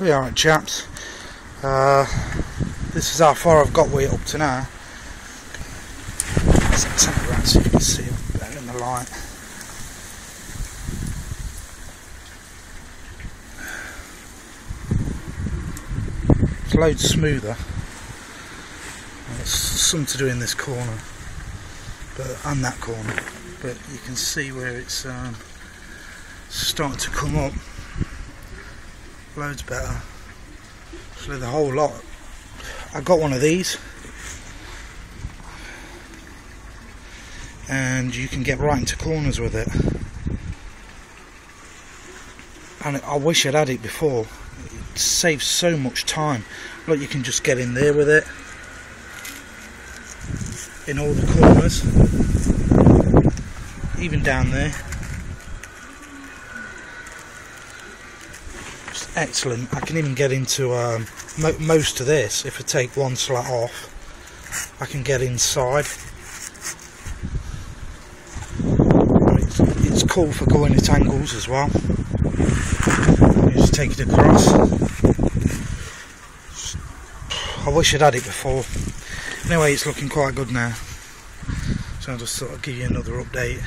Alright chaps, this is how far I've got with it up to now. Let's turn it around so you can see it better in the light. It's loads smoother. There's some to do in this corner and that corner, but you can see where it's starting to come up. Loads better. Actually the whole lot. I got one of these and you can get right into corners with it, and I wish I'd had it before. It saves so much time. Look, you can just get in there with it in all the corners, even down there. Excellent. I can even get into most of this. If I take one slat off, I can get inside. It's cool for going at angles as well. You just take it across. I wish I'd had it before. Anyway, it's looking quite good now, so I just thought I'd give you another update.